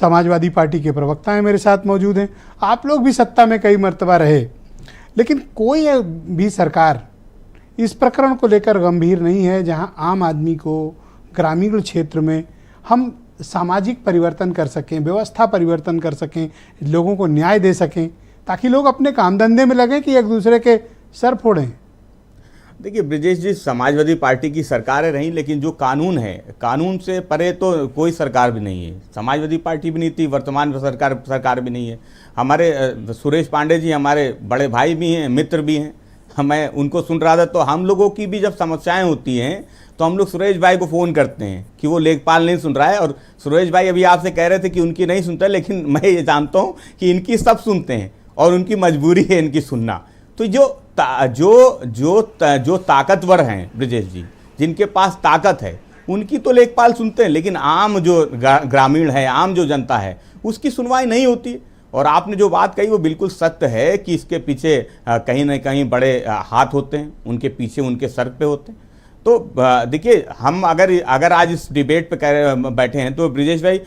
Samajwadi party के प्रवक्ता हैं मेरे साथ मौजूद हैं। आप लोग भी सत्ता में कई मर्तबा रहे, लेकिन कोई भी सरकार इस प्रकरण को लेकर गंभीर नहीं है जहां आम आदमी को ग्रामीण क्षेत्र में हम सामाजिक परिवर्तन कर सकें, व्यवस्था परिवर्तन कर सकें, लोगों को न्याय दे सकें, ताकि लोग अपने काम धंधे में लगें कि एक दूसरे के सर फोड़ें। देखिए ब्रिजेश जी, समाजवादी पार्टी की सरकारें रहीं, लेकिन जो कानून है, कानून से परे तो कोई सरकार भी नहीं है। समाजवादी पार्टी भी नहीं थी, वर्तमान सरकार भी नहीं है। हमारे सुरेश पांडे जी हमारे बड़े भाई भी हैं, मित्र भी हैं। मैं उनको सुन रहा था तो हम लोगों की भी जब समस्याएं होती हैं तो हम लोग सुरेश भाई को फ़ोन करते हैं कि वो लेखपाल नहीं सुन रहा है, और सुरेश भाई अभी आपसे कह रहे थे कि उनकी नहीं सुनता, लेकिन मैं ये जानता हूँ कि इनकी सब सुनते हैं और उनकी मजबूरी है इनकी सुनना। तो जो ताकतवर हैं ब्रिजेश जी, जिनके पास ताकत है, उनकी तो लेखपाल सुनते हैं, लेकिन आम जो ग्रामीण है, आम जो जनता है, उसकी सुनवाई नहीं होती। और आपने जो बात कही वो बिल्कुल सत्य है कि इसके पीछे कहीं ना कहीं बड़े हाथ होते हैं, उनके पीछे उनके सर पे होते हैं। तो देखिए, हम अगर आज इस डिबेट पे बैठे हैं तो ब्रिजेश भाई,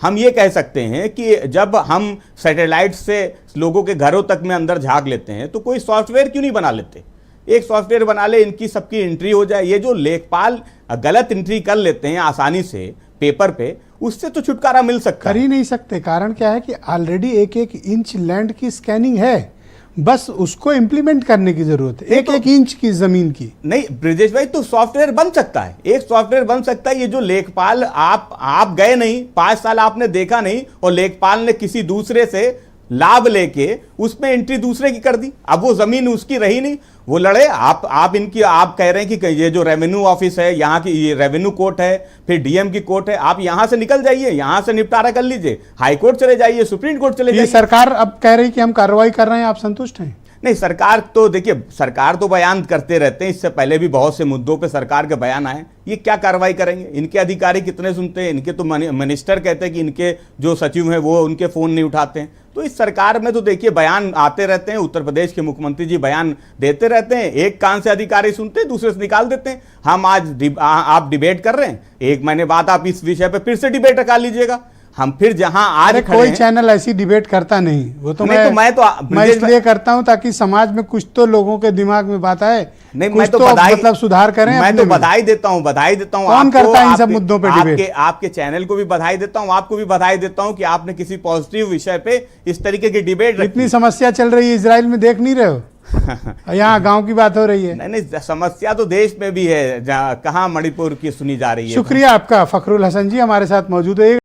हम ये कह सकते हैं कि जब हम सैटेलाइट से लोगों के घरों तक में अंदर झांक लेते हैं तो कोई सॉफ्टवेयर क्यों नहीं बना लेते? एक सॉफ्टवेयर बना ले, इनकी सबकी एंट्री हो जाए। ये जो लेखपाल गलत एंट्री कर लेते हैं आसानी से पेपर पे, उससे तो छुटकारा मिल सकता है। कर ही नहीं सकते। कारण क्या है कि ऑलरेडी एक एक इंच लैंड की स्कैनिंग है, बस उसको इम्प्लीमेंट करने की जरूरत है। एक एक इंच की जमीन की नहीं ब्रिजेश भाई, तो सॉफ्टवेयर बन सकता है, एक सॉफ्टवेयर बन सकता है। ये जो लेखपाल, आप गए नहीं, 5 साल आपने देखा नहीं, और लेखपाल ने किसी दूसरे से लाभ लेके उसमें एंट्री दूसरे की कर दी। अब वो जमीन उसकी रही नहीं, वो लड़े। आप कह रहे हैं कि ये जो रेवेन्यू ऑफिस है, यहाँ की ये रेवेन्यू कोर्ट है, फिर डीएम की कोर्ट है, आप यहाँ से निकल जाइए, यहाँ से निपटारा कर लीजिए, हाई कोर्ट चले जाइए, सुप्रीम कोर्ट चले जाइए। सरकार अब कह रही कि हम कार्रवाई कर रहे हैं, आप संतुष्ट हैं? नहीं, सरकार तो देखिए, सरकार तो बयान करते रहते हैं, इससे पहले भी बहुत से मुद्दों पे सरकार के बयान आए। ये क्या कार्रवाई करेंगे? इनके अधिकारी कितने सुनते हैं? इनके तो मिनिस्टर कहते हैं कि इनके जो सचिव हैं वो उनके फ़ोन नहीं उठाते हैं। तो इस सरकार में तो देखिए बयान आते रहते हैं, उत्तर प्रदेश के मुख्यमंत्री जी बयान देते रहते हैं, एक कान से अधिकारी सुनते हैं, दूसरे से निकाल देते हैं। हम आज आप डिबेट कर रहे हैं, 1 महीने बाद आप इस विषय पर फिर से डिबेट रखा लीजिएगा। हम फिर जहां आज कोई चैनल ऐसी डिबेट करता नहीं, वो तो मैं इसलिए करता हूं ताकि समाज में कुछ तो लोगों के दिमाग में बात आए। नहीं, मैं तो मतलब सुधार करें। मैं तो बधाई देता हूं कौन करता है इन सब मुद्दों पे डिबेट? आपके चैनल को भी बधाई देता हूं, आपको भी बधाई देता हूं कि आपने किसी पॉजिटिव विषय पे इस तरीके की डिबेट। इतनी समस्या चल रही है इजराइल में, देख नहीं रहे हो? यहाँ गांव की बात हो रही है। नहीं, समस्या तो देश में भी है, कहाँ मणिपुर की सुनी जा रही है। शुक्रिया आपका। फखरुल हसन जी हमारे साथ मौजूद है।